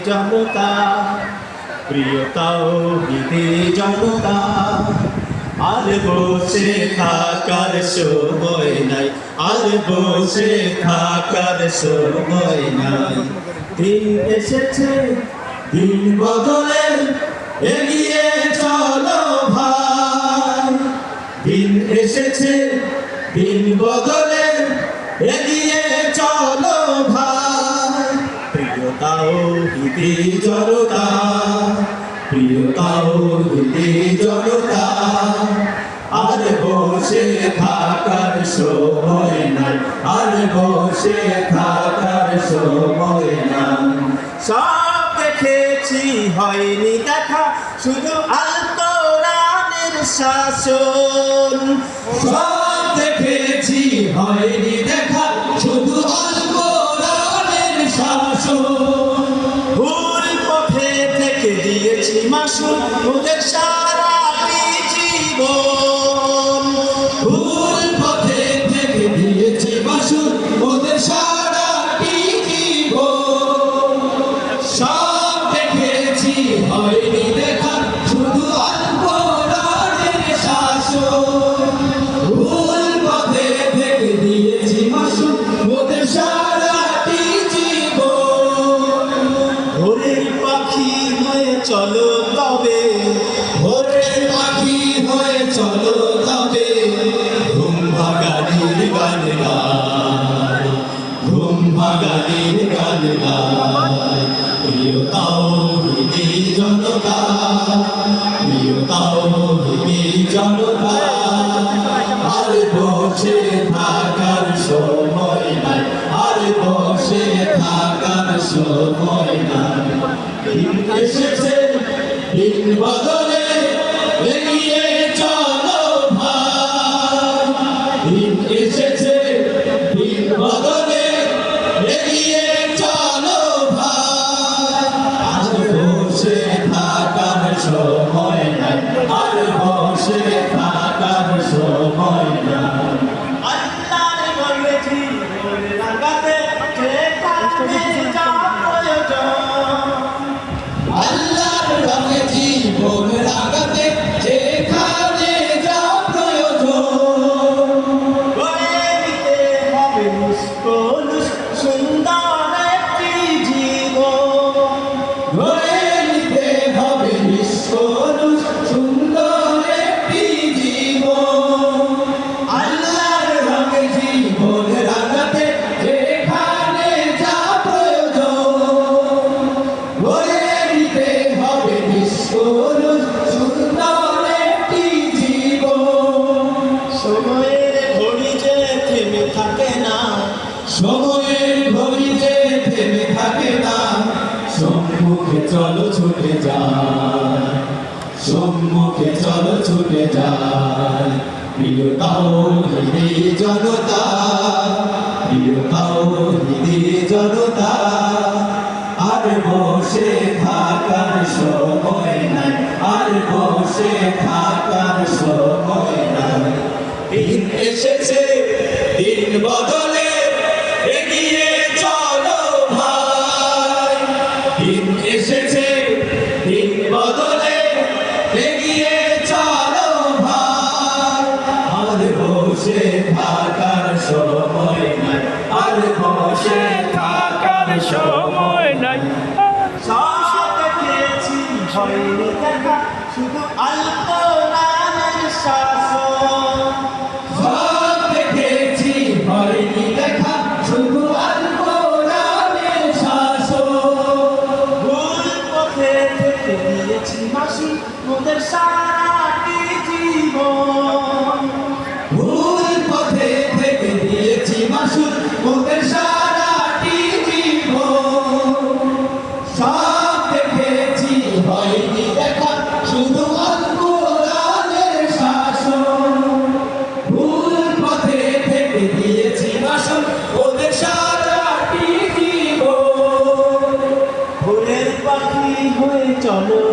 জনতা, প্রিয় তাওহীদি জনতা, আর বসে থাকার সময় নাই, আর বসে থাকার সময় নাই। দিন এসেছে, দিন বদলের, এগিয়ে চলো ভাই। দিন এসেছে, দিন বদলের, এগিয়ে চলো ভাই। প্রিয় তাওহীদি জনতা, প্রিয় তাওহীদি জনতা, আর বসে থাকার সময় নাই, আর বসে থাকার সময় নাই। সব দেখেছি হয়নি দেখা, শুধু আল কোরআনের শাসন। সব দেখেছি হয়নি দেখা, শুধু আল কোরআনের শাসন। ভুল পথে থেকে দিয়েছি মাসুল ওদের সারাটি জীবন। ভুল পথে থেকে দিয়েছি মাসুল ওদের সারাটি জীবন। সব দেখেছি হয়নি দেখা, শুধু আল কোরআনের শাসন। ভুল পথে থেকে দিয়েছি মাসুল ওদের সারাটি জীবন। ভোরের পাখি হয়ে চলো তবে, ভোরের পাখি হয়ে চলো তবে, ঘুম ভাগানির গান গায়, ঘুম ভাগানির গান গায়। প্রিয় তাওহীদি জনতা, প্রিয় তাওহীদি জনতা, আর বসে থাকার সময় নাই, আর বসে থাকার সময় নাই। দিন এসেছে, দিন বদলে, এগিয়ে চলো ভাই। দিন এসেছে, দিন বদলে, এগিয়ে চলো ভাই। আর বসে থাকার সময় নাই, আর বসে থাকার সময় নাই। আল্লাহর বলে জীবন রাঙাতে যেখানে যা প্রয়োজন। আল্লাহর রঙে জীবন রাঙাতে যেখানে যা প্রয়োজন। গড়ে দিতে হবে নিষ্কলুষ সুন্দর একটি জীবন। গড়ে নিতে হবে নিষ্কলুষ সুন্দর একটি জীবন। আল্লাহর রঙে জীবন রাঙাতে যেখানে যা প্রয়োজন। গড়ে নিতে হবে নিষ্কলুষ সুন্দর একটি জীবন। সময়ের ঘড়ি যে থেমে থাকে না, সময়ের ঘড়ি যে থেমে থাকে না, সম্মুখে চলো ছুটে যায়, সম্মুখে চলো ছুটে যায়। প্রিয় তাওহীদি জনতা, প্রিয় তাওহীদি জনতা, আর বসে থাকার সময় নাই, আর বসে থাকার সময় নাই। দিন এসেছে, দিন বদলে, এগিয়ে চলো ভাই। দিন এসেছে, দিন বদলে, এগিয়ে চলো ভাই। আর বসে থাকার সময় নাই, আর বসে থাকার সময় নাই। সব দেখেছি হয়নি দেখা, শুধু আল কোরআনের শাসন। সব দেখেছি হয়নি দেখা, শুধু আল কোরআনের শাসন। ভুল পথে থেকে দিয়েছি মাসুল ওদের সারাটি জীবন। ভুল পথে থেকে দিয়েছি মাসুল ওদের সারাটি জীবন। সব দেখেছি হয়নি দেখা, শুধু আল কোরআনের শাসন। ভুল পথে থেকে দিয়েছি মাসুল ওদের সারাটি জীবন। ভোরের পাখি হয়ে চলো